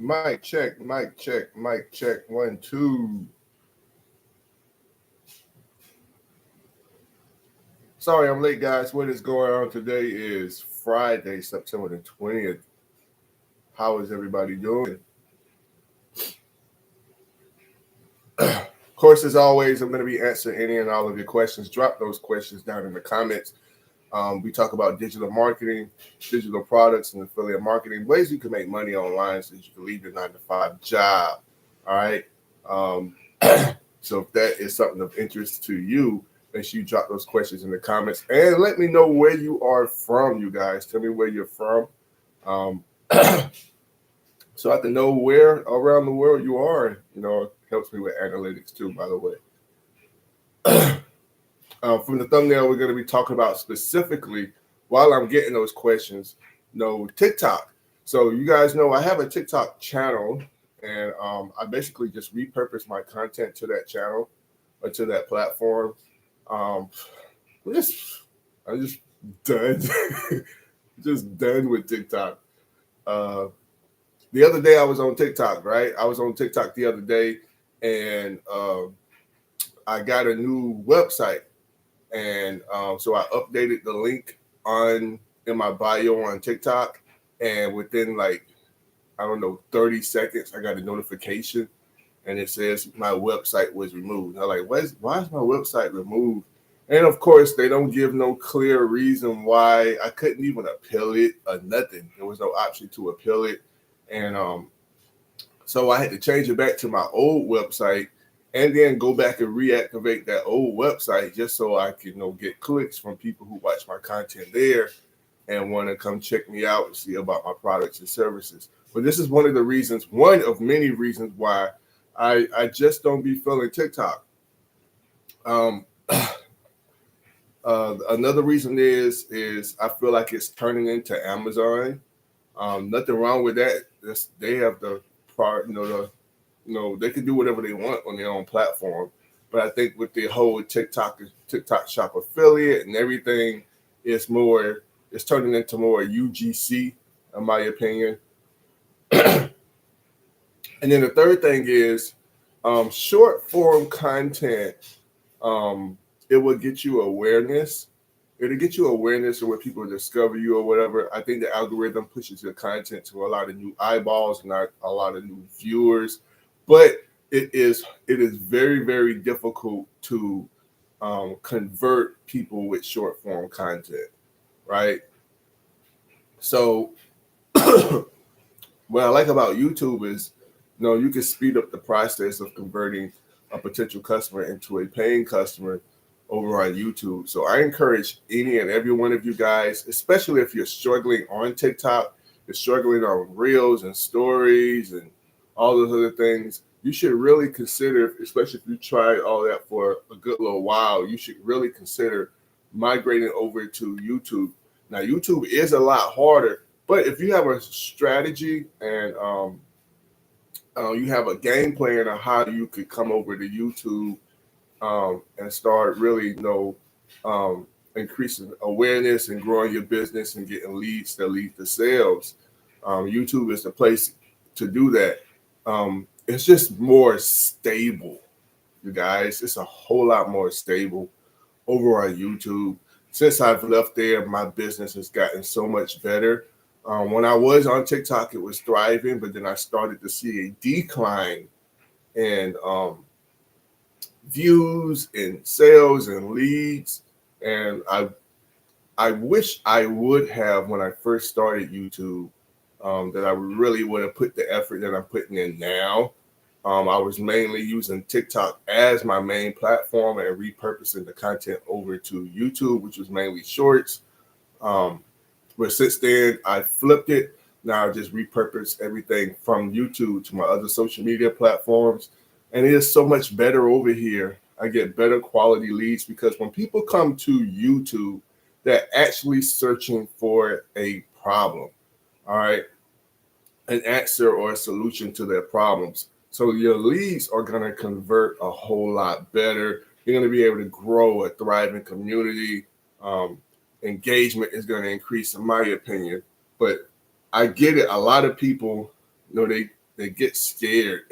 Mic check, mic check, mic check. 1, 2. Sorry, I'm late, guys. What is going on today is Friday, September the 20th. How is everybody doing? Of course, as always, I'm going to be answering any and all of your questions. Drop those questions down in the comments. We talk about digital marketing, digital products, and affiliate marketing, ways you can make money online so that you can leave your 9-to-5 job. All right. So if that is something of interest to you, make sure you drop those questions in the comments and let me know where you are from, you guys. Tell me where you're from. So I can know where around the world you are. You know, it helps me with analytics too, by the way. From the thumbnail, we're going to be talking about specifically, while I'm getting those questions, TikTok. So you guys know I have a TikTok channel, and I basically just repurpose my content to that channel or to that platform. I'm just done, just done with TikTok. The other day I was on TikTok, right? I was on TikTok the other day, and I got a new website. And so I updated the link in my bio on TikTok, and within 30 seconds, I got a notification, and it says my website was removed. I'm like, why is my website removed? And of course, they don't give no clear reason why. I couldn't even appeal it or nothing. There was no option to appeal it, and so I had to change it back to my old website, and then go back and reactivate that old website just so I can, get clicks from people who watch my content there and want to come check me out and see about my products and services. But this is one of many reasons why I just don't be feeling TikTok. Another reason is I feel like it's turning into Amazon. Nothing wrong with that. They have the part, they can do whatever they want on their own platform. But I think with the whole TikTok shop affiliate and everything, it's turning into more UGC, in my opinion. And then the third thing is short form content. It will get you awareness. It'll get you awareness of where people discover you or whatever. I think the algorithm pushes your content to a lot of new eyeballs and a lot of new viewers. But it is very, very difficult to convert people with short form content, right? So what I like about YouTube is, you can speed up the process of converting a potential customer into a paying customer over on YouTube. So I encourage any and every one of you guys, especially if you're struggling on TikTok, you're struggling on Reels and Stories and all those other things, you should really consider, especially if you tried all that for a good little while, you should really consider migrating over to YouTube. Now, YouTube is a lot harder, but if you have a strategy and you have a game plan on how you could come over to YouTube and start really, increasing awareness and growing your business and getting leads that lead to sales, YouTube is the place to do that. It's just more stable, you guys. It's a whole lot more stable over on YouTube. Since I've left there, my business has gotten so much better. When I was on TikTok, it was thriving, but then I started to see a decline in views and sales and leads. And I wish I would have, when I first started YouTube, that I really would have put the effort that I'm putting in now. I was mainly using TikTok as my main platform and repurposing the content over to YouTube, which was mainly shorts. But since then, I flipped it. Now I just repurpose everything from YouTube to my other social media platforms. And it is so much better over here. I get better quality leads because when people come to YouTube, they're actually searching for a problem, all right, an answer or a solution to their problems. So your leads are going to convert a whole lot better. You're going to be able to grow a thriving community. Engagement is going to increase, in my opinion. But I get it. A lot of people, they and get scared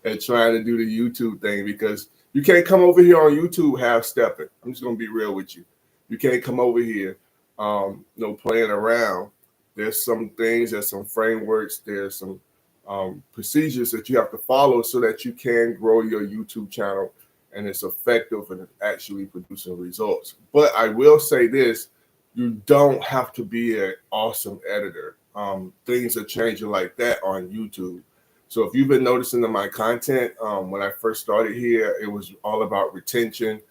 at trying to do the YouTube thing, because you can't come over here on YouTube half-stepping. I'm just going to be real with you. You can't come over here playing around. There's some things, there's some frameworks, there's some procedures that you have to follow so that you can grow your YouTube channel and it's effective and it's actually producing results. But I will say this, you don't have to be an awesome editor. Things are changing like that on YouTube. So if you've been noticing in my content, when I first started here, it was all about retention.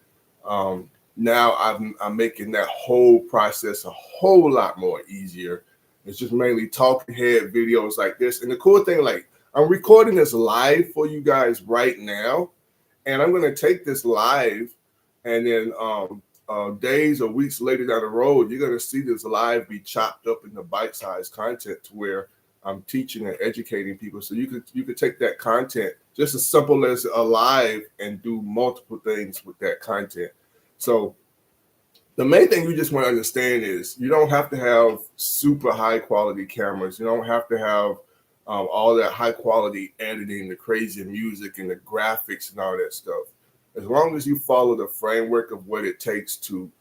Now I'm making that whole process a whole lot more easier. It's just mainly talking head videos like this. And the cool thing, like, I'm recording this live for you guys right now. And I'm going to take this live, and then days or weeks later down the road, you're going to see this live be chopped up into bite-sized content to where I'm teaching and educating people. So you could take that content just as simple as a live and do multiple things with that content. So the main thing you just want to understand is you don't have to have super high quality cameras. You don't have to have all that high quality editing, the crazy music and the graphics and all that stuff. As long as you follow the framework of what it takes to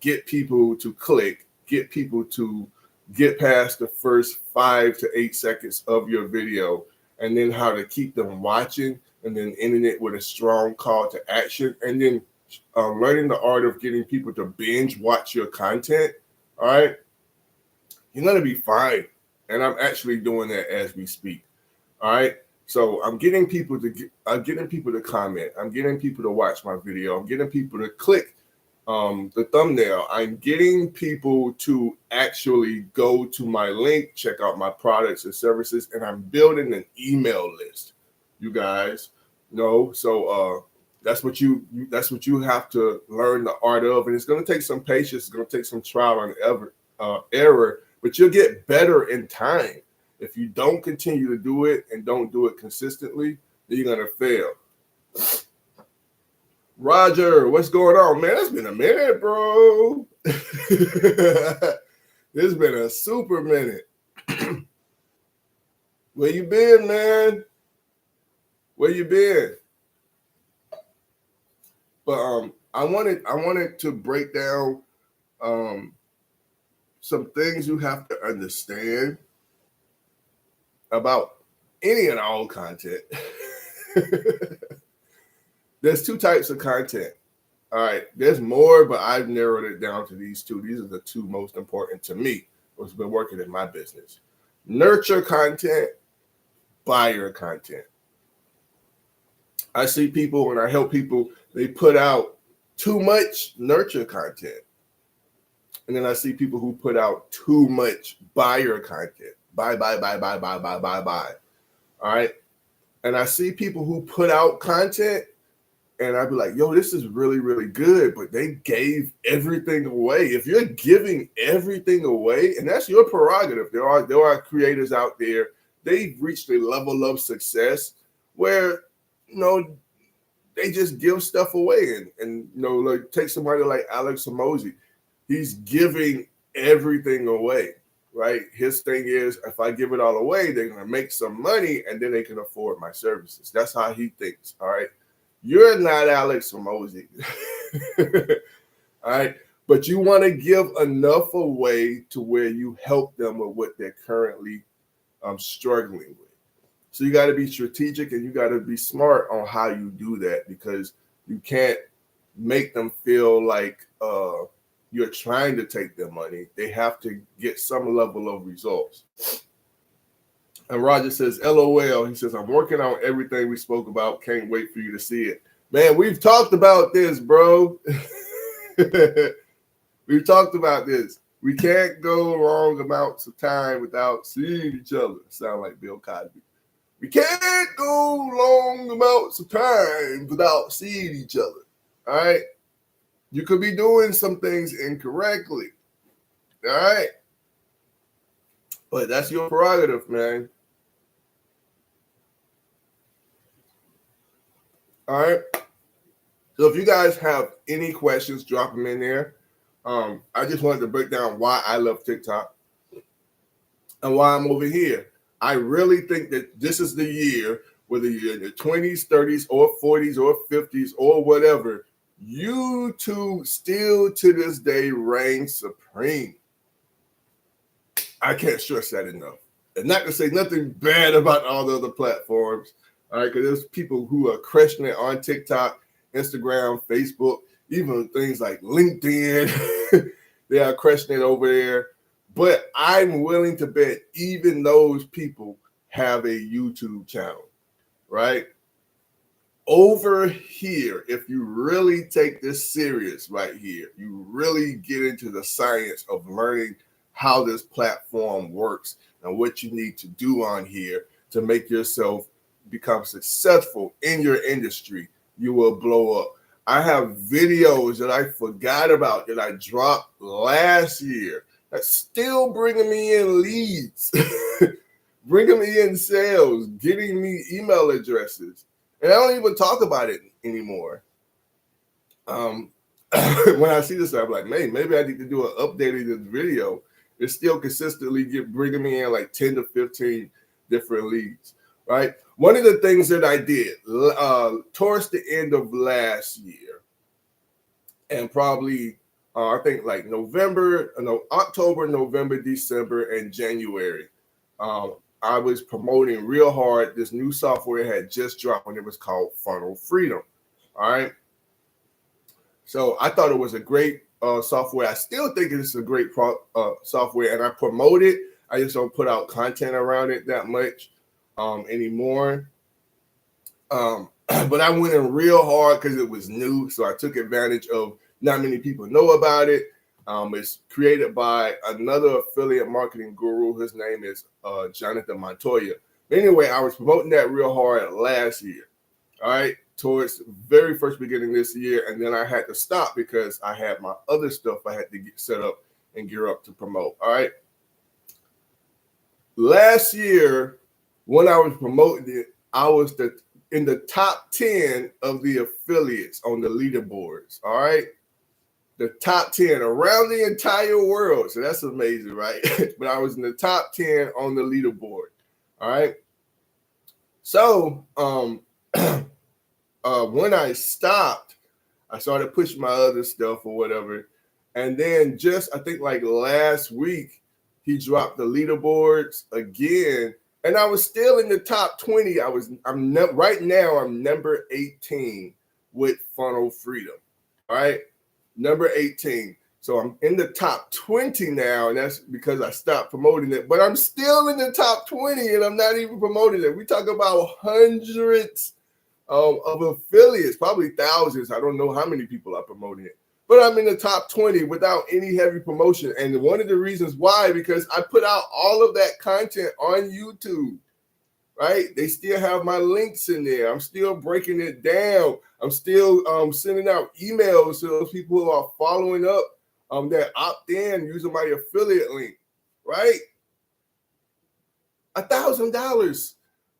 get people to click, get people to get past the first 5 to 8 seconds of your video, and then how to keep them watching, and then ending it with a strong call to action, and then learning the art of getting people to binge watch your content, all right, you're going to be fine. And I'm actually doing that as we speak, all right? So I'm getting people to comment. I'm getting people to watch my video. I'm getting people to click the thumbnail. I'm getting people to actually go to my link, check out my products and services, and I'm building an email list, you guys. So that's what you have to learn the art of, and it's going to take some patience. It's going to take some trial and error, but you'll get better in time. If you don't continue to do it and don't do it consistently, then you're going to fail. Roger, what's going on, man? It's been a minute, bro. It's been a super minute. Where you been, man? Where you been? But I wanted to break down some things you have to understand about any and all content. There's two types of content. All right, there's more, but I've narrowed it down to these two. These are the two most important to me, who's been working in my business. Nurture content, buyer content. I see people, when I help people, they put out too much nurture content. And then I see people who put out too much buyer content. Buy. All right. And I see people who put out content, and I'd be like, yo, this is really, really good, but they gave everything away. If you're giving everything away, and that's your prerogative, there are creators out there, they've reached a level of success where, they just give stuff away. And like, take somebody like Alex Hormozi. He's giving everything away, right? His thing is, if I give it all away, they're going to make some money, and then they can afford my services. That's how he thinks, all right? You're not Alex Hormozi, all right? But you want to give enough away to where you help them with what they're currently struggling with. So you got to be strategic, and you got to be smart on how you do that, because you can't make them feel like you're trying to take their money. They have to get some level of results. And Roger says, LOL. He says, I'm working on everything we spoke about. Can't wait for you to see it. Man, we've talked about this, bro. We've talked about this. We can't go long amounts of time without seeing each other. Sound like Bill Cosby. We can't go long amounts of time without seeing each other. All right? You could be doing some things incorrectly. All right? But that's your prerogative, man. All right? So if you guys have any questions, drop them in there. I just wanted to break down why I love TikTok and why I'm over here. I really think that this is the year, whether you're in your 20s, 30s, or 40s, or 50s, or whatever, YouTube still to this day reigns supreme. I can't stress that enough. And not to say nothing bad about all the other platforms, all right, because there's people who are crushing it on TikTok, Instagram, Facebook, even things like LinkedIn. They are crushing it over there. But I'm willing to bet even those people have a YouTube channel, right? Over here, if you really take this serious right here, you really get into the science of learning how this platform works and what you need to do on here to make yourself become successful in your industry, you will blow up. I have videos that I forgot about that I dropped last year that's still bringing me in leads, bringing me in sales, getting me email addresses. And I don't even talk about it anymore. When I see this, I'm like, man, maybe I need to do an updated this video. It's still consistently bringing me in like 10 to 15 different leads, right? One of the things that I did towards the end of last year, and probably I think like October, November, December, and January, I was promoting real hard. This new software had just dropped and it was called Funnel Freedom. All right. So I thought it was a great software. I still think it's a great software, and I promote it. I just don't put out content around it that much anymore. But I went in real hard because it was new. So I took advantage of not many people know about it. It's created by another affiliate marketing guru. His name is Jonathan Montoya. Anyway, I was promoting that real hard last year, all right, towards the very first beginning this year. And then I had to stop because I had my other stuff I had to get set up and gear up to promote, all right. Last year, when I was promoting it, I was in the top 10 of the affiliates on the leaderboards, all right. The top 10 around the entire world. So that's amazing, right? But I was in the top 10 on the leaderboard. All right. So when I stopped, I started pushing my other stuff or whatever. And then I think like last week, he dropped the leaderboards again. And I was still in the top 20. Right now, I'm number 18 with Funnel Freedom. All right. Number 18. So I'm in the top 20 now, and that's because I stopped promoting it. But I'm still in the top 20, and I'm not even promoting it. We talk about hundreds of affiliates, probably thousands. I don't know how many people are promoting it. But I'm in the top 20 without any heavy promotion. And one of the reasons why, because I put out all of that content on YouTube. Right? They still have my links in there. I'm still breaking it down. I'm still sending out emails to those people who are following up that opt in using my affiliate link, right? $1,000.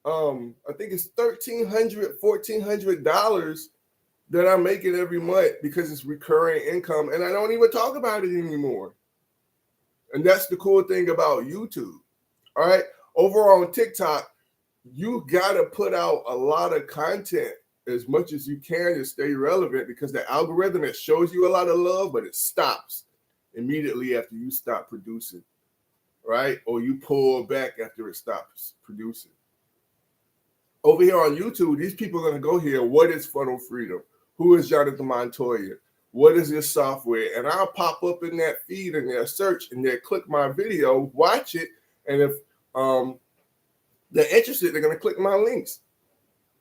I think it's $1,300, $1,400 that I'm making every month because it's recurring income, and I don't even talk about it anymore. And that's the cool thing about YouTube. All right. Over on TikTok, you got to put out a lot of content as much as you can to stay relevant, because the algorithm, it shows you a lot of love, but it stops immediately after you stop producing, right? Or you pull back after it stops producing. Over here on YouTube, these people are going to go here. What is Funnel Freedom? Who is Jonathan Montoya? What is this software? And I'll pop up in that feed and their search, and they'll click my video, watch it, and if they're interested, they're going to click my links.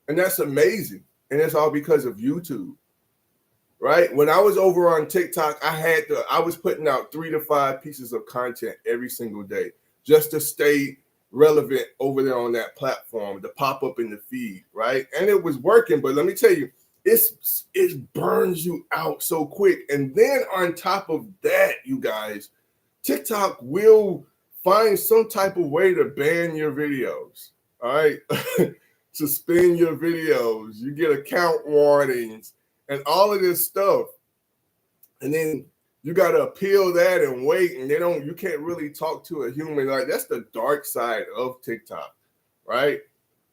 And that's amazing. And it's all because of YouTube, right? When I was over on TikTok, I was putting out 3 to 5 pieces of content every single day just to stay relevant over there on that platform, to pop up in the feed, right? And it was working, but let me tell you, it burns you out so quick. And then on top of that, you guys, TikTok will find some type of way to ban your videos, all right? Suspend your videos. You get account warnings and all of this stuff. And then you got to appeal that and wait, and you can't really talk to a human. Like, that's the dark side of TikTok, right?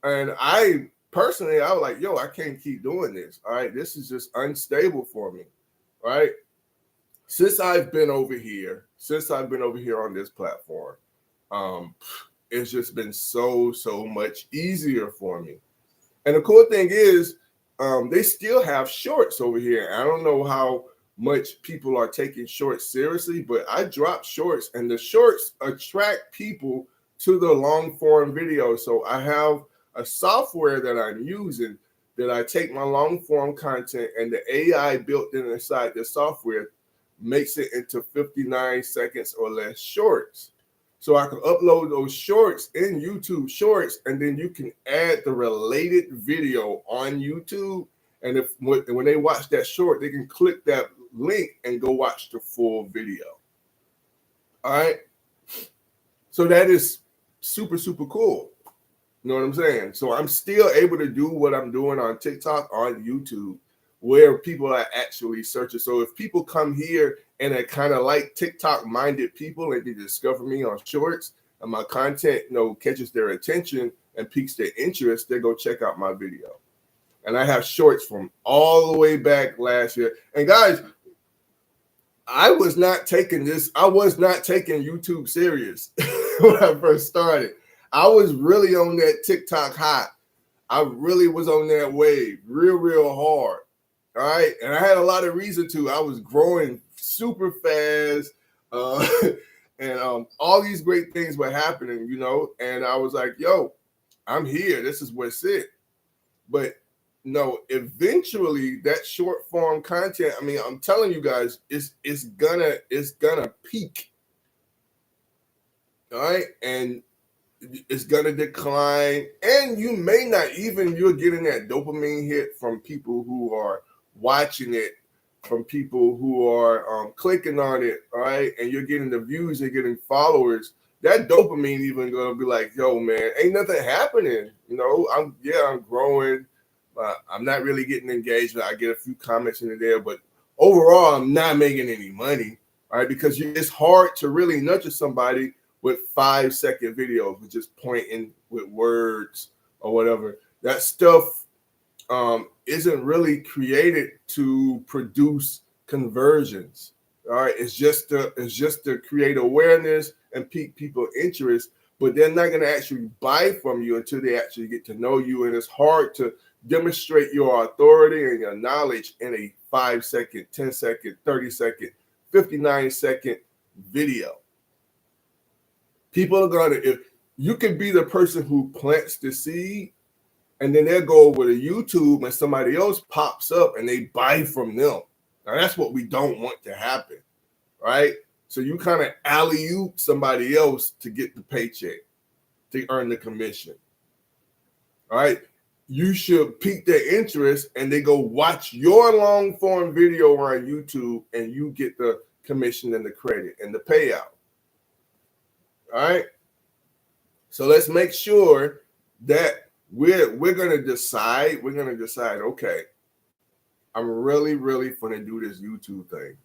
And I personally, I was like, yo, I can't keep doing this. All right, this is just unstable for me, right? Since I've been over here on this platform, it's just been so much easier for me. And the cool thing is, they still have shorts over here. I don't know how much people are taking shorts seriously, but I drop shorts, and the shorts attract people to the long form video. So I have a software that I'm using that I take my long form content, and the AI built inside the software makes it into 59 seconds or less shorts. So I can upload those shorts in YouTube Shorts, and then you can add the related video on YouTube. And when they watch that short, they can click that link and go watch the full video. All right. So that is super cool. You know what I'm saying? So I'm still able to do what I'm doing on TikTok, on YouTube, where people are actually searching. So if people come here and are kind of like TikTok-minded people, and they discover me on shorts, and my content, catches their attention and piques their interest, they go check out my video. And I have shorts from all the way back last year. And guys, I was not taking YouTube serious when I first started. I was really on that TikTok high. I really was on that wave real hard. All right. And I had a lot of reason to. I was growing super fast. And all these great things were happening, and I was like, yo, I'm here. This is what's it. But no, eventually that short form content, I mean, I'm telling you guys, it's gonna peak. All right. And it's gonna decline. And you may not even, you're getting that dopamine hit from people who are watching it, from people who are clicking on it, all right? And you're getting the views, you're getting followers. That dopamine even gonna be like, yo, man, ain't nothing happening. I'm growing. I'm not really getting engagement. I get a few comments in there, but overall, I'm not making any money, all right? Because it's hard to really nurture somebody with 5-second videos, with just pointing with words or whatever. That stuff isn't really created to produce conversions. All right, it's just to create awareness and pique people's interest, but they're not going to actually buy from you until they actually get to know you. And it's hard to demonstrate your authority and your knowledge in a 5-second, 10-second, 30-second, 59-second video. People are going to, if you can be the person who plants the seed, and then they'll go over to YouTube and somebody else pops up and they buy from them. Now, that's what we don't want to happen, right? So you kind of alley-oop somebody else to get the paycheck, to earn the commission, all right? You should pique their interest and they go watch your long-form video on YouTube, and you get the commission and the credit and the payout, all right? So let's make sure that we're going to decide, okay, I'm really going to do this YouTube thing.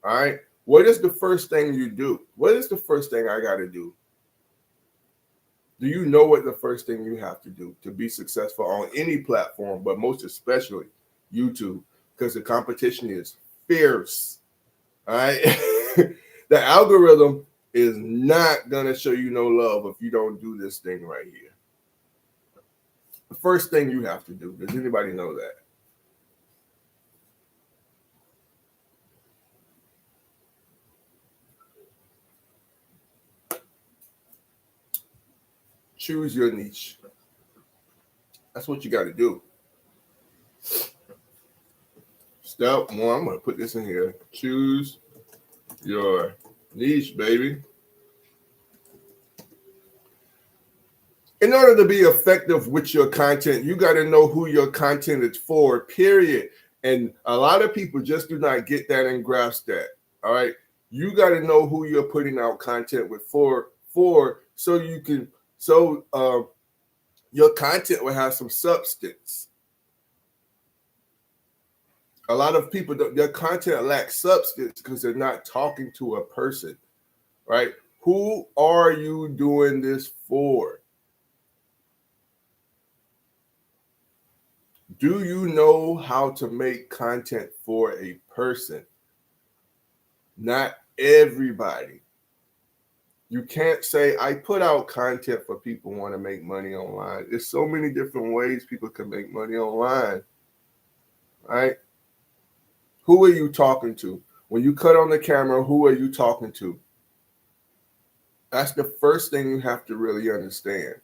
All right. What is the first thing you do? What is the first thing I got to do? Do you know what the first thing you have to do to be successful on any platform, but most especially YouTube? Because the competition is fierce. All right. The algorithm is not going to show you no love if you don't do this thing right here. The first thing you have to do, does anybody know that? Choose your niche. That's what you got to do. Step one, I'm going to put this in here. Choose your niche, baby. In order to be effective with your content, you got to know who your content is for, period. And a lot of people just do not get that and grasp that. All right. You got to know who you're putting out content with for so you can, your content will have some substance. A lot of people, their content lacks substance because they're not talking to a person, right? Who are you doing this for? Do you know how to make content for a person? Not everybody. You can't say, I put out content for people who want to make money online. There's so many different ways people can make money online, right? Who are you talking to? When you cut on the camera, who are you talking to? That's the first thing you have to really understand.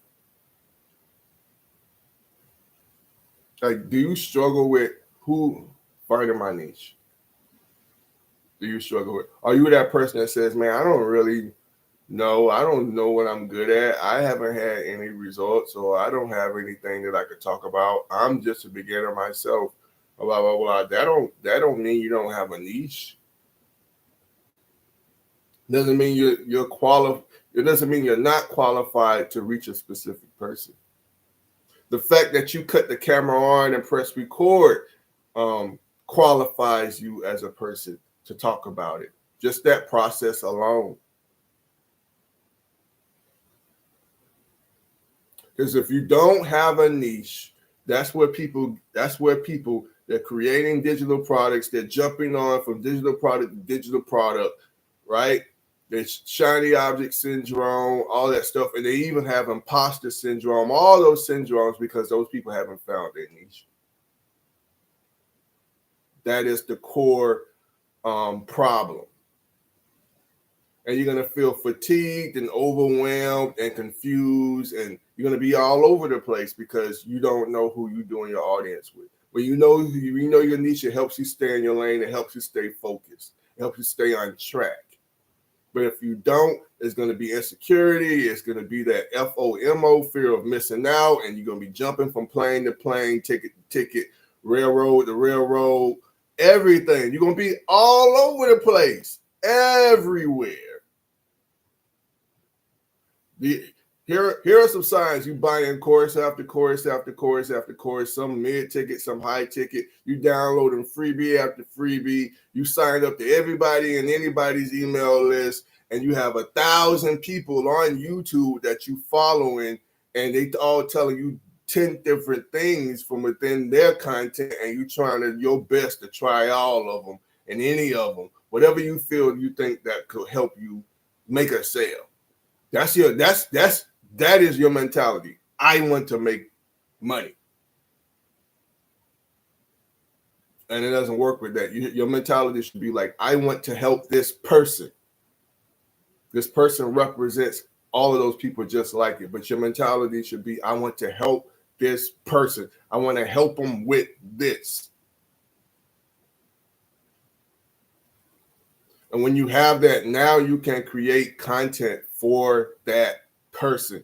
Like, do you struggle with who finding my niche? Do you struggle with? Are you that person that says, man, I don't really know. I don't know what I'm good at. I haven't had any results, or I don't have anything that I could talk about. I'm just a beginner myself. Blah, blah, blah. That don't mean you don't have a niche. Doesn't mean you're qualified. It doesn't mean you're not qualified to reach a specific person. The fact that you cut the camera on and press record qualifies you as a person to talk about it. Just that process alone. Because if you don't have a niche, that's where people, they're creating digital products, they're jumping on from digital product to digital product, right? There's shiny object syndrome, all that stuff. And they even have imposter syndrome, all those syndromes, because those people haven't found their niche. That is the core problem. And you're going to feel fatigued and overwhelmed and confused, and you're going to be all over the place because you don't know who you're doing your audience with. When you know your niche, it helps you stay in your lane. It helps you stay focused. It helps you stay on track. But if you don't, it's going to be insecurity. It's going to be that FOMO, fear of missing out, and you're going to be jumping from plane to plane, ticket to ticket, railroad to railroad, everything. You're going to be all over the place, everywhere. Here are some signs. You buying course after course after course after course, some mid-ticket, some high-ticket. You downloading freebie after freebie. You signed up to everybody and anybody's email list, and you have 1,000 people on YouTube that you following, and they all telling you 10 different things from within their content, and you trying your best to try all of them and any of them, whatever you feel you think that could help you make a sale. That is your mentality. I want to make money. And it doesn't work with that. Your mentality should be like, I want to help this person. This person represents all of those people just like it. But your mentality should be, I want to help this person. I want to help them with this. And when you have that, now you can create content for that person,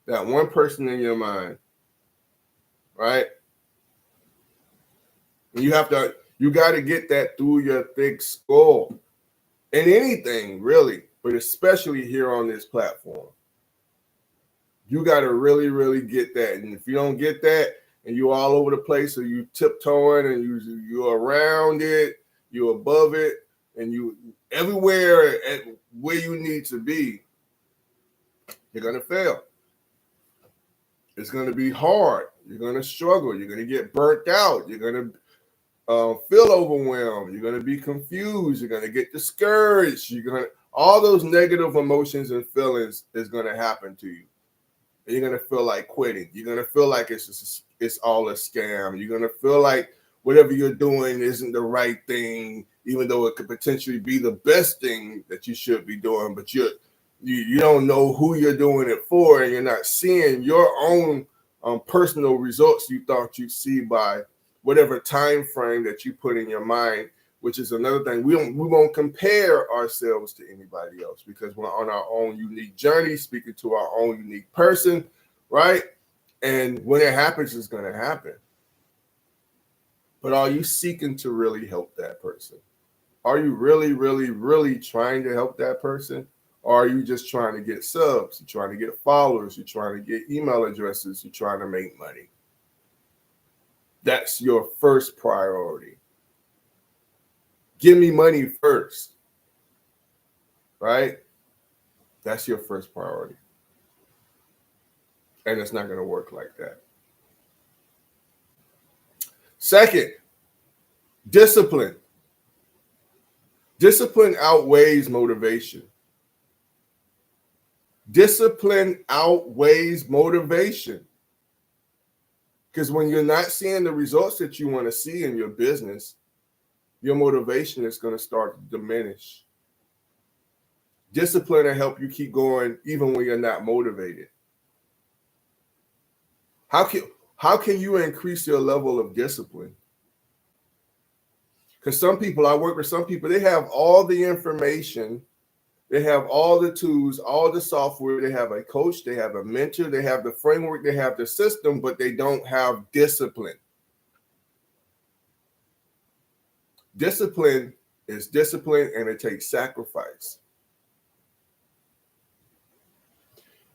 that one person in your mind, right? And you got to get that through your thick skull in anything, really, but especially here on this platform. You got to really, really get that. And if you don't get that and you're all over the place, or you tiptoeing and you're around it, you're above it, and you everywhere at where you need to be, you're going to fail. It's going to be hard. You're going to struggle. You're going to get burnt out. You're going to feel overwhelmed. You're going to be confused. You're going to get discouraged. All those negative emotions and feelings is going to happen to you. And you're going to feel like quitting. You're going to feel like it's all a scam. You're going to feel like whatever you're doing isn't the right thing, even though it could potentially be the best thing that you should be doing. But you don't know who you're doing it for, and you're not seeing your own personal results you thought you'd see by whatever time frame that you put in your mind, which is another thing. We won't compare ourselves to anybody else because we're on our own unique journey, speaking to our own unique person, right? And when it happens, it's going to happen. But are you seeking to really help that person? Are you really, really, really trying to help that person? Or are you just trying to get subs? You're trying to get followers. You're trying to get email addresses. You're trying to make money. That's your first priority. Give me money first, right? That's your first priority. And it's not going to work like that. Second, discipline. Discipline outweighs motivation. Discipline outweighs motivation. Because when you're not seeing the results that you want to see in your business, your motivation is going to start to diminish. Discipline will help you keep going even when you're not motivated. How can you increase your level of discipline? Because I work with some people, they have all the information, they have all the tools, all the software, they have a coach, they have a mentor, they have the framework, they have the system, but they don't have discipline. Discipline is discipline, and it takes sacrifice.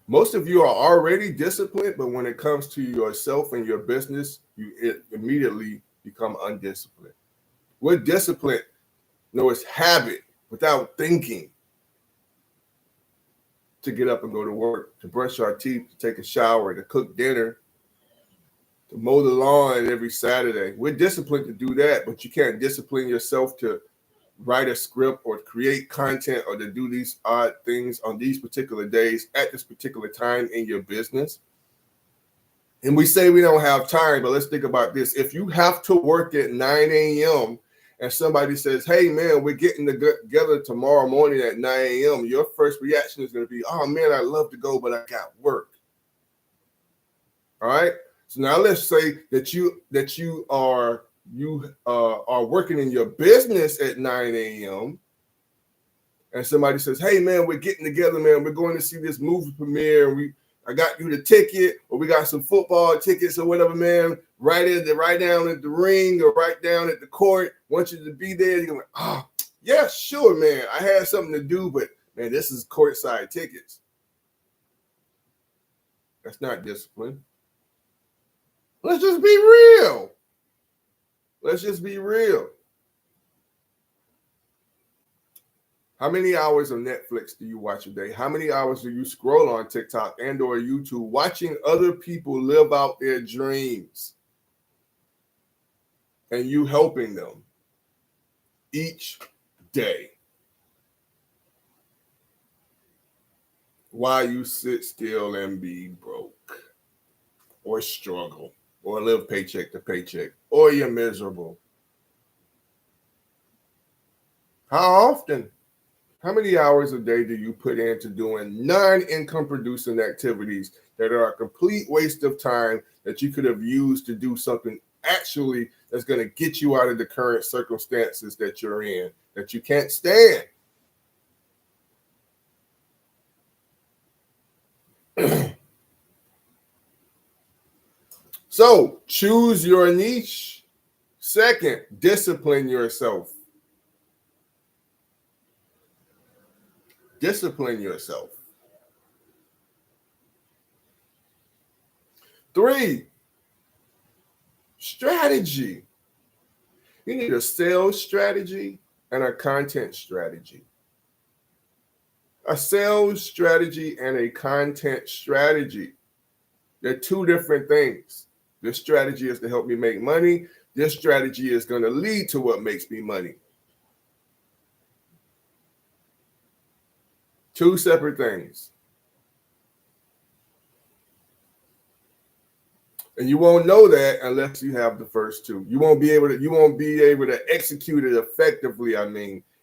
Most of you are already disciplined, but when it comes to yourself and your business, you immediately become undisciplined. We're disciplined. No, it's habit without thinking. To get up and go to work, to brush our teeth, to take a shower, to cook dinner, to mow the lawn every Saturday. We're disciplined to do that, but you can't discipline yourself to write a script or create content or to do these odd things on these particular days at this particular time in your business. And we say we don't have time, but let's think about this. If you have to work at 9 a.m. and somebody says, hey, man, we're getting together tomorrow morning at 9 a.m., your first reaction is going to be, oh, man, I'd love to go, but I got work. All right. So now let's say that you are working in your business at 9 a.m. and somebody says, hey, man, we're getting together, man. We're going to see this movie premiere. I got you the ticket, or we got some football tickets or whatever, man. Right down at the ring or right down at the court. Want you to be there. You're like, oh, yeah, sure, man. I had something to do, but, man, this is courtside tickets. That's not discipline. Let's just be real. Let's just be real. How many hours of Netflix do you watch a day? How many hours do you scroll on TikTok and or YouTube watching other people live out their dreams and you helping them each day while you sit still and be broke or struggle or live paycheck to paycheck or you're miserable? How often? How many hours a day do you put into doing non-income producing activities that are a complete waste of time that you could have used to do something actually that's going to get you out of the current circumstances that you're in, that you can't stand? So choose your niche. Second, discipline yourself. Discipline yourself. 3, strategy. You need a sales strategy and a content strategy. A sales strategy and a content strategy. They're two different things. This strategy is to help me make money. This strategy is going to lead to what makes me money. Two separate things. And you won't know that unless you have the first two. You won't be able to execute it effectively,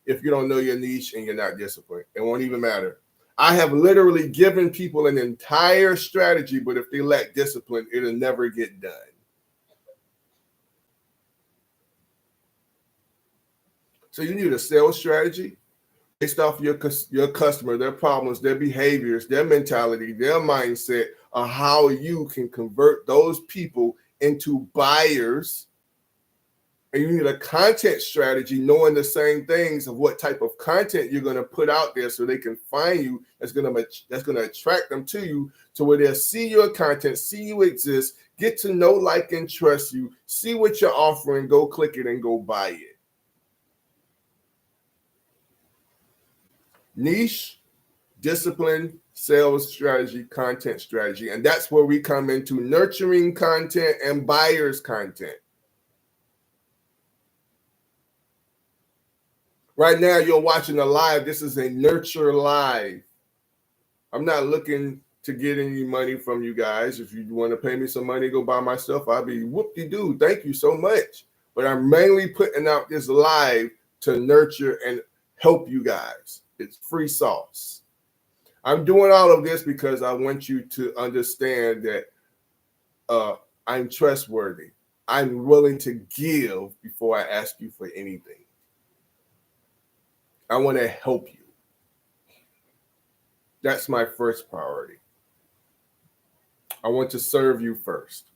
if you don't know your niche and you're not disciplined. It won't even matter. I have literally given people an entire strategy, but if they lack discipline, it'll never get done. So you need a sales strategy based off your customer, their problems, their behaviors, their mentality, their mindset, on how you can convert those people into buyers. And you need a content strategy, knowing the same things of what type of content you're going to put out there so they can find you. That's going to attract them to you, to where they'll see your content, see you exist, get to know, like, and trust you, see what you're offering, go click it and go buy it. niche, discipline, sales strategy, content strategy. And that's where we come into nurturing content and buyers content. Right now, you're watching a live. This is a nurture live. I'm not looking to get any money from you guys. If you want to pay me some money, go buy my stuff, I'll be whoop-de-doo. Thank you so much. But I'm mainly putting out this live to nurture and help you guys. It's free sauce. I'm doing all of this because I want you to understand that I'm trustworthy. I'm willing to give before I ask you for anything. I want to help you. That's my first priority. I want to serve you first.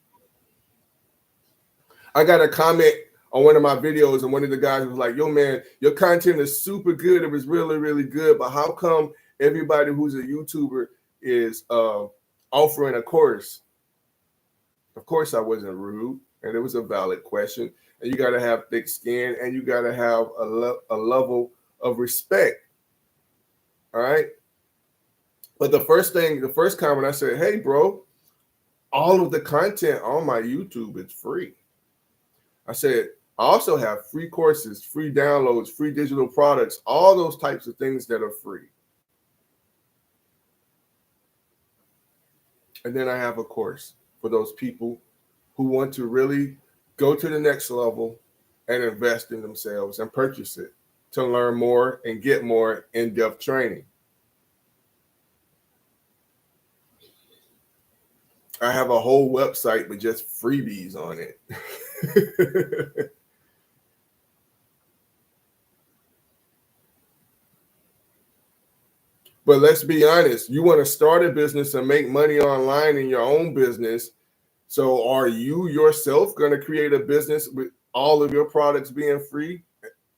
I got a comment on one of my videos, and one of the guys was like, yo, man, your content is super good. It was really, really good. But how come everybody who's a YouTuber is offering a course? Of course, I wasn't rude, and it was a valid question. And you got to have thick skin, and you got to have a level of respect. All right. But the first comment I said, hey, bro, all of the content on my YouTube is free. I said, I also have free courses, free downloads, free digital products, all those types of things that are free. And then I have a course for those people who want to really go to the next level and invest in themselves and purchase it to learn more and get more in-depth training. I have a whole website with just freebies on it. But let's be honest, you want to start a business and make money online in your own business. So are you yourself going to create a business with all of your products being free?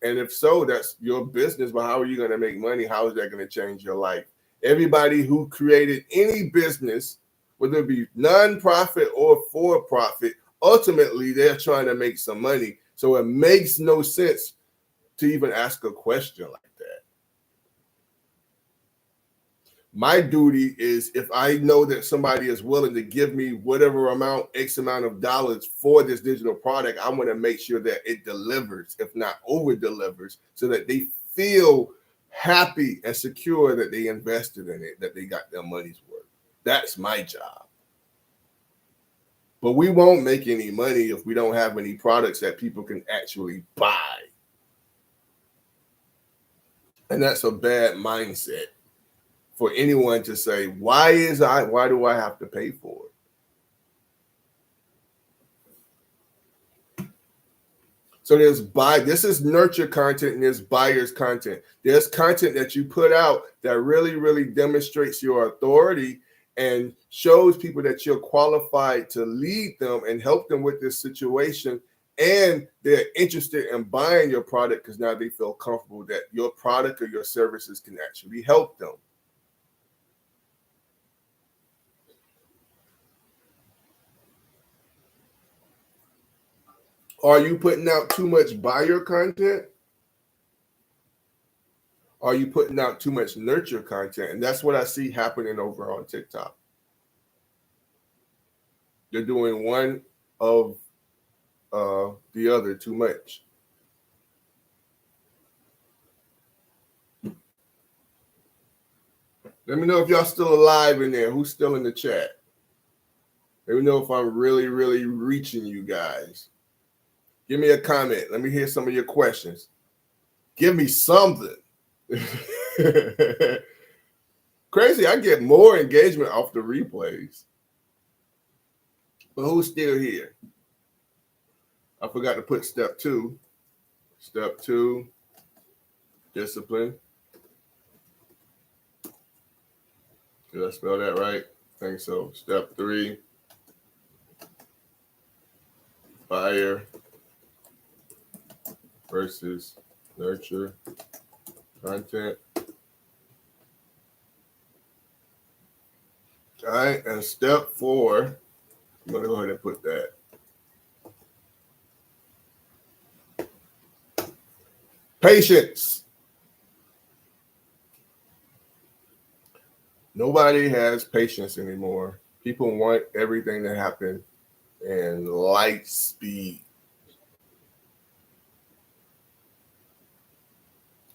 And if so, that's your business. But how are you going to make money? How is that going to change your life? Everybody who created any business, whether it be nonprofit or for-profit, ultimately they're trying to make some money. So it makes no sense to even ask a question like that. My duty is, if I know that somebody is willing to give me whatever amount, X amount of dollars for this digital product, I want to make sure that it delivers, if not over delivers, so that they feel happy and secure that they invested in it, that they got their money's worth. That's my job. But we won't make any money if we don't have any products that people can actually buy. And that's a bad mindset for anyone to say, why do I have to pay for it? So this is nurture content and there's buyer's content. There's content that you put out that really, really demonstrates your authority and shows people that you're qualified to lead them and help them with this situation. And they're interested in buying your product because now they feel comfortable that your product or your services can actually help them. Are you putting out too much buyer content? Are you putting out too much nurture content? And that's what I see happening over on TikTok. They're doing one of the other too much. Let me know if y'all still alive in there. Who's still in the chat? Let me know if I'm really, really reaching you guys. Give me a comment. Let me hear some of your questions. Give me something. Crazy, I get more engagement off the replays. But who's still here? I forgot to put step 2. Step 2, discipline. Did I spell that right? I think so. Step 3, buyer versus nurture content. All right, and step 4, I'm going to go ahead and put that. Patience. Nobody has patience anymore. People want everything to happen in light speed.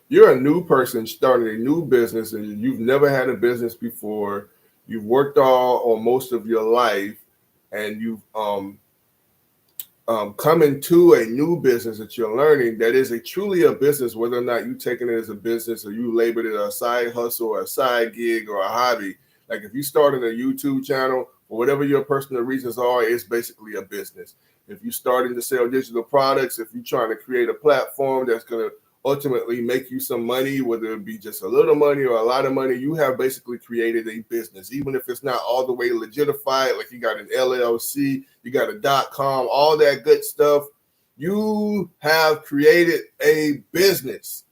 You're a new person starting a new business and you've never had a business before. You've worked all or most of your life, and you've come into a new business that you're learning that is truly a business, whether or not you taking it as a business or you labeled it a side hustle or a side gig or a hobby. Like if you started a YouTube channel or whatever your personal reasons are, it's basically a business. If you're starting to sell digital products, if you're trying to create a platform that's going to ultimately make you some money, whether it be just a little money or a lot of money, you have basically created a business. Even if it's not all the way legitified, like you got an LLC, you got a .com, all that good stuff, you have created a business.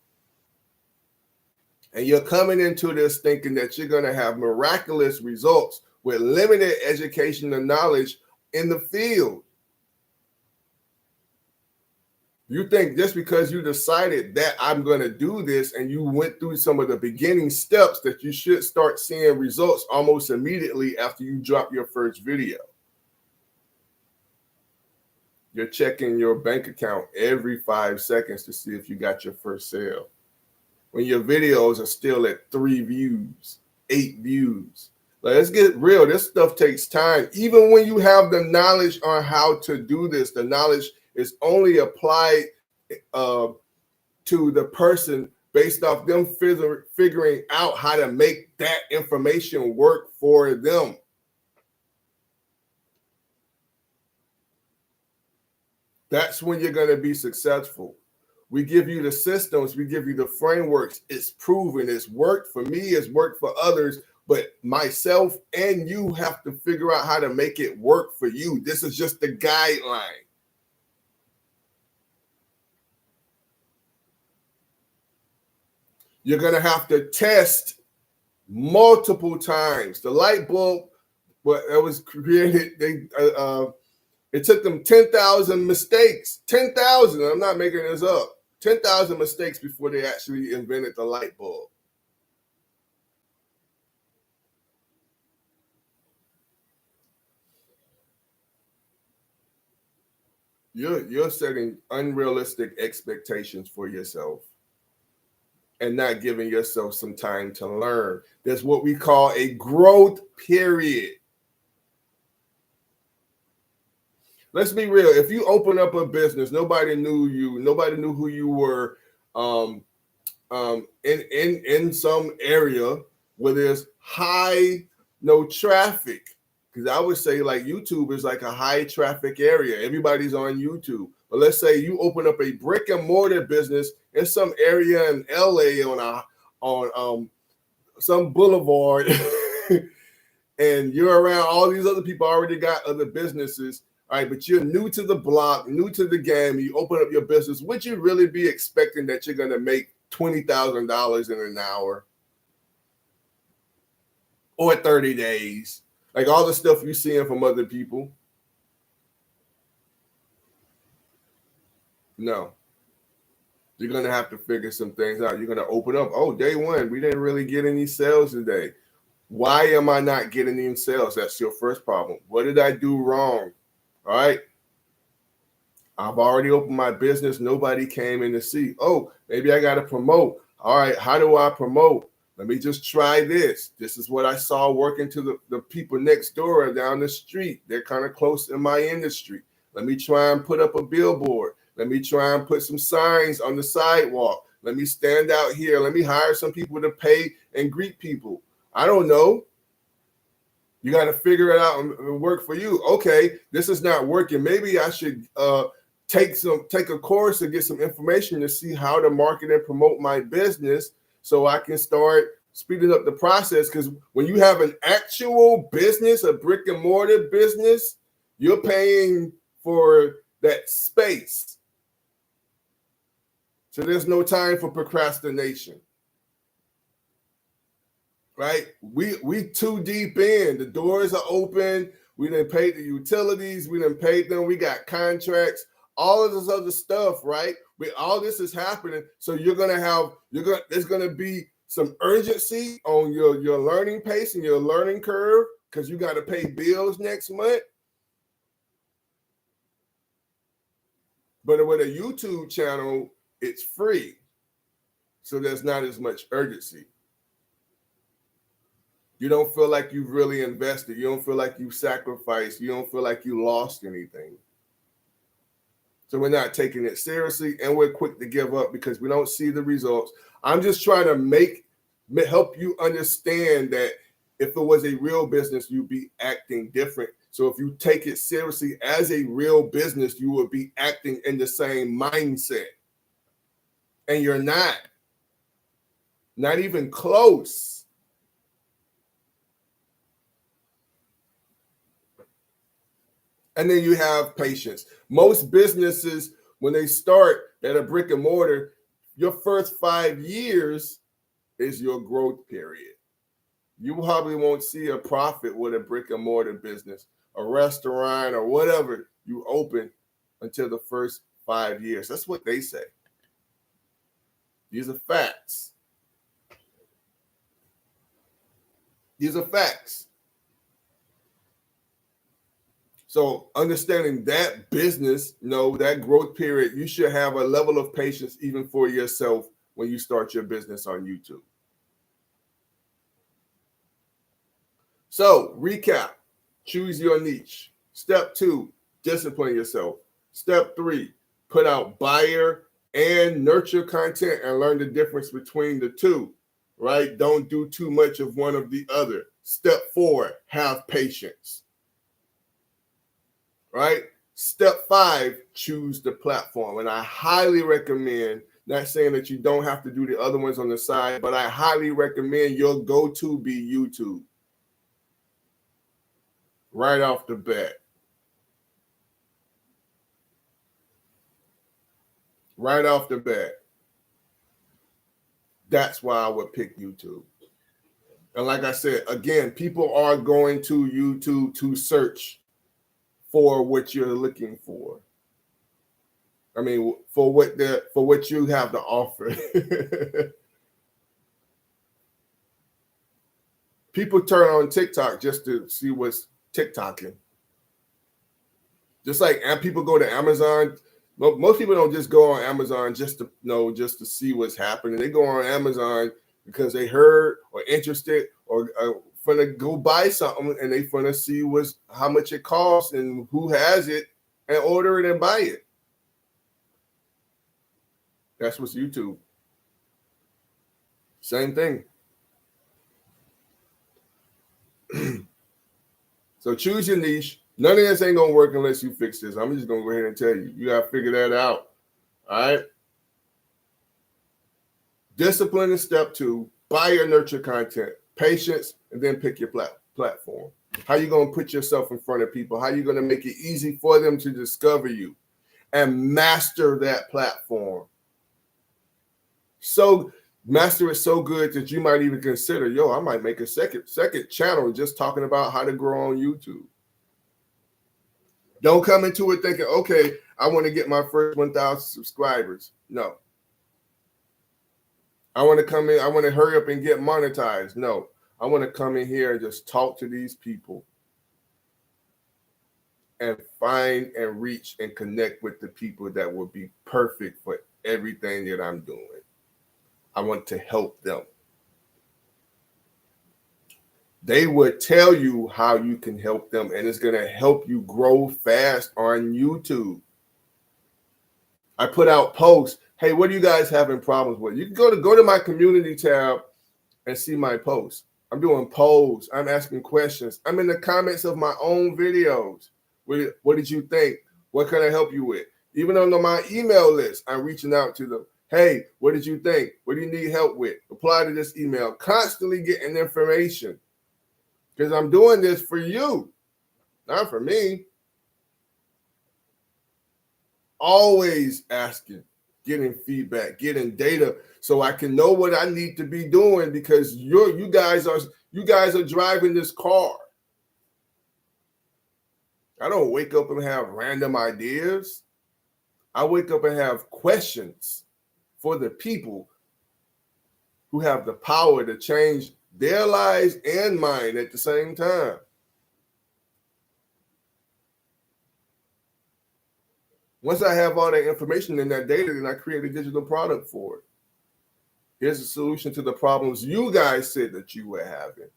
And you're coming into this thinking that you're going to have miraculous results with limited education and knowledge in the field. You think just because you decided that I'm going to do this and you went through some of the beginning steps that you should start seeing results almost immediately after you drop your first video. You're checking your bank account every 5 seconds to see if you got your first sale, when your videos are still at 3 views, 8 views. Let's get real. This stuff takes time. Even when you have the knowledge on how to do this, the knowledge is only applied to the person based off them figuring out how to make that information work for them. That's when you're going to be successful. We give you the systems, we give you the frameworks. It's proven, it's worked for me, it's worked for others, but myself and you have to figure out how to make it work for you. This is just the guideline. You're going to have to test multiple times. The light bulb, that was created, it took them 10,000 mistakes. 10,000, I'm not making this up. 10,000 mistakes before they actually invented the light bulb. You're setting unrealistic expectations for yourself and not giving yourself some time to learn. There's what we call a growth period. Let's be real. If you open up a business, nobody knew you, nobody knew who you were, in some area where there's high traffic. Because I would say like YouTube is like a high traffic area. Everybody's on YouTube. But let's say you open up a brick and mortar business in some area in LA on some boulevard, and you're around all these other people already got other businesses. All right, but you're new to the block, new to the game. You open up your business. Would you really be expecting that you're going to make $20,000 in an hour or 30 days? Like all the stuff you're seeing from other people? No. You're going to have to figure some things out. You're going to open up. Oh, day one, we didn't really get any sales today. Why am I not getting any sales? That's your first problem. What did I do wrong? All right. I've already opened my business. Nobody came in to see. Oh, maybe I got to promote. All right. How do I promote? Let me just try this. This is what I saw working to the people next door and down the street. They're kind of close in my industry. Let me try and put up a billboard. Let me try and put some signs on the sidewalk. Let me stand out here. Let me hire some people to pay and greet people. I don't know. You got to figure it out and work for you. Okay, this is not working. Maybe I should take a course and get some information to see how to market and promote my business so I can start speeding up the process. Because when you have an actual business, a brick and mortar business, you're paying for that space. So there's no time for procrastination. Right? We too deep in. The doors are open. We didn't pay the utilities. We didn't pay them. We got contracts. All of this other stuff, right? All this is happening. So there's gonna be some urgency on your learning pace and your learning curve because you got to pay bills next month. But with a YouTube channel, it's free. So there's not as much urgency. You don't feel like you've really invested. You don't feel like you've sacrificed. You don't feel like you lost anything. So we're not taking it seriously, and we're quick to give up because we don't see the results. I'm just trying to help you understand that if it was a real business, you'd be acting different. So if you take it seriously as a real business, you would be acting in the same mindset. And you're not even close. And then you have patience. Most businesses, when they start at a brick and mortar, your first 5 years is your growth period. You probably won't see a profit with a brick and mortar business, a restaurant or whatever you open until the first 5 years. That's what they say. These are facts. These are facts. So understanding that business, that growth period, you should have a level of patience even for yourself when you start your business on YouTube. So recap, choose your niche. Step 2, discipline yourself. Step 3, put out buyer and nurture content and learn the difference between the two, right? Don't do too much of one or the other. Step 4, have patience. Right? Step 5, choose the platform. And I highly recommend, not saying that you don't have to do the other ones on the side, but I highly recommend your go-to be YouTube. Right off the bat. Right off the bat. That's why I would pick YouTube. And like I said, again, people are going to YouTube to search for what you're looking for. I mean, for what you have to offer. People turn on TikTok just to see what's TikToking. Just like people go to Amazon. Most people don't just go on Amazon just to see what's happening. They go on Amazon because they heard or interested or finna go buy something, and they finna see how much it costs and who has it, and order it and buy it. That's what's YouTube. Same thing. So choose your niche. None of this ain't gonna work unless you fix this. I'm just gonna go ahead and tell you. You gotta figure that out. All right. Discipline is step 2. Buyer, nurture content. Patience, and then pick your platform. How you gonna put yourself in front of people? How you gonna make it easy for them to discover you and master that platform? So master is so good that you might even consider, I might make a second channel just talking about how to grow on YouTube. Don't come into it thinking, okay, I want to get my first 1,000 subscribers. No. I want to come in, I want to hurry up and get monetized. No. I want to come in here and just talk to these people and find and reach and connect with the people that will be perfect for everything that I'm doing. I want to help them. They would tell you how you can help them, and it's going to help you grow fast on YouTube. I put out posts. Hey, what are you guys having problems with? You can go to my community tab and see my posts. I'm doing polls. I'm asking questions. I'm in the comments of my own videos. What did you think? What can I help you with? Even on my email list, I'm reaching out to them. Hey, what did you think? What do you need help with? Reply to this email. Constantly getting information. Because I'm doing this for you, not for me. Always asking, getting feedback, getting data, so I can know what I need to be doing, because you guys are driving this car. I don't wake up and have random ideas. I wake up and have questions for the people who have the power to change their lives and mine at the same time. Once I have all that information and that data, then I create a digital product for it. Here's a solution to the problems you guys said that you were having.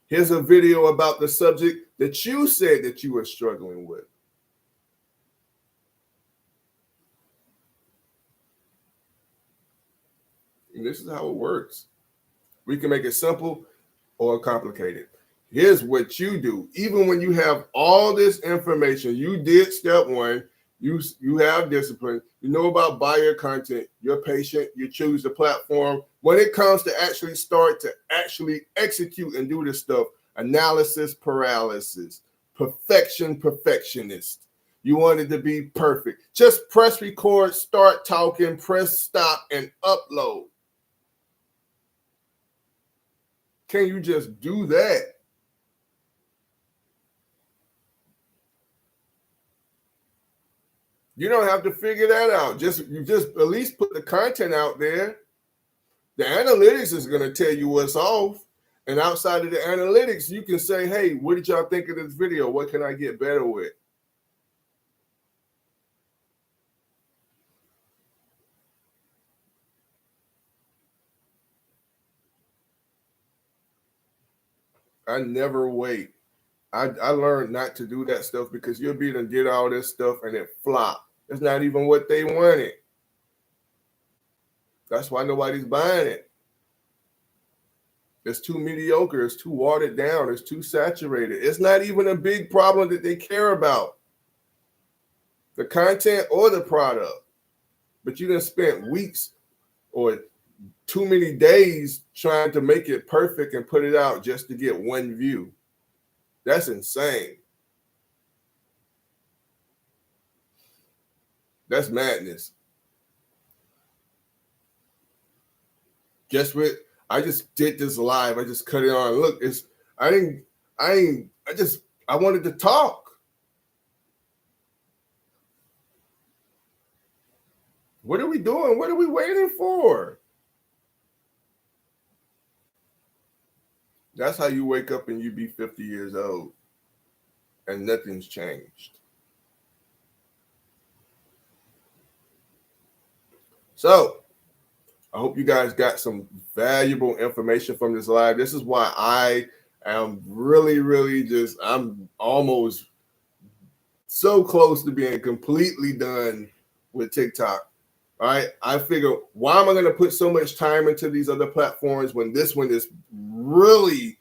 Here's a video about the subject that you said that you were struggling with. And this is how it works. We can make it simple or complicated. Here's what you do. Even when you have all this information, you did step one, you have discipline, you know about buyer content, you're patient, you choose the platform. When it comes to actually start to actually execute and do this stuff, analysis paralysis, perfectionist. You want it to be perfect. Just press record, start talking, press stop, and upload. Can you just do that? You don't have to figure that out. You just at least put the content out there. The analytics is going to tell you what's off. And outside of the analytics, you can say, hey, what did y'all think of this video? What can I get better with? I never wait. I learned not to do that stuff because you'll be done did all this stuff and it flopped. It's not even what they wanted. That's why nobody's buying it. It's too mediocre. It's too watered down. It's too saturated. It's not even a big problem that they care about, the content or the product. But you done spent weeks or too many days trying to make it perfect and put it out just to get one view. That's insane. That's madness. Guess what? I just did this live. I just cut it on. Look, I wanted to talk. What are we doing? What are we waiting for? That's how you wake up and you be 50 years old and nothing's changed. So I hope you guys got some valuable information from this live. This is why I am really I'm almost so close to being completely done with TikTok. All right. I figure, why am I going to put so much time into these other platforms when this one is really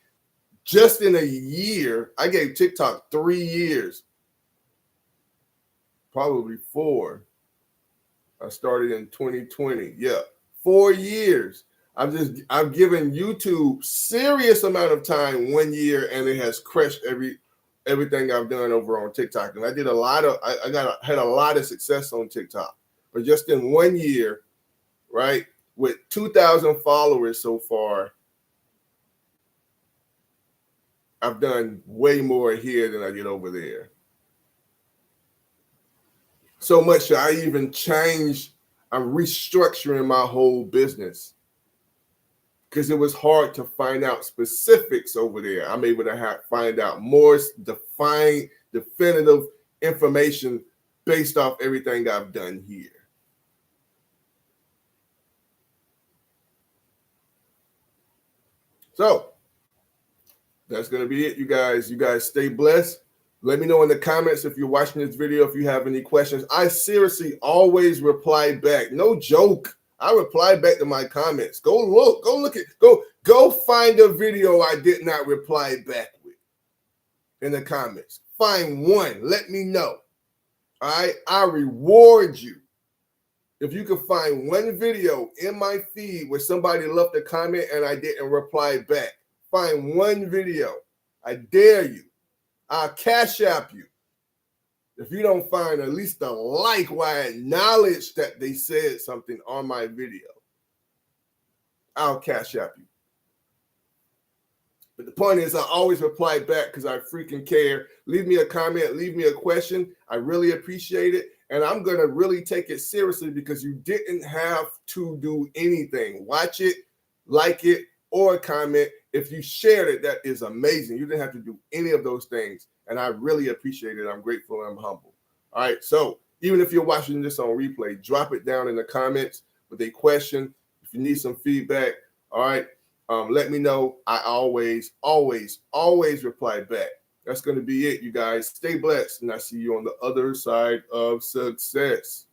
just in a year? I gave TikTok 3 years, probably 4. I started in 2020. Yeah, 4 years. I've given YouTube serious amount of time 1 year, and it has crushed everything I've done over on TikTok. And I did had a lot of success on TikTok. But just in 1 year, right, with 2,000 followers so far, I've done way more here than I did over there. So much that I even changed, I'm restructuring my whole business because it was hard to find out specifics over there. I'm able to find out more defined, definitive information based off everything I've done here. So that's going to be it, you guys. You guys stay blessed. Let me know in the comments if you're watching this video, if you have any questions. I seriously always reply back. No joke. I reply back to my comments. Go find a video I did not reply back with in the comments. Find one. Let me know. All right. I reward you. If you can find one video in my feed where somebody left a comment and I didn't reply back, find one video. I dare you. I'll cash app you. If you don't find at least a like where I acknowledge that they said something on my video, I'll cash app you. But the point is, I always reply back because I freaking care. Leave me a comment, leave me a question. I really appreciate it. And I'm going to really take it seriously because you didn't have to do anything. Watch it, like it, or comment. If you shared it, that is amazing. You didn't have to do any of those things, and I really appreciate it. I'm grateful and I'm humble. All right, so even if you're watching this on replay, drop it down in the comments with a question. If you need some feedback, all right, let me know. I always reply back. That's going to be it, you guys. Stay blessed, and I see you on the other side of success.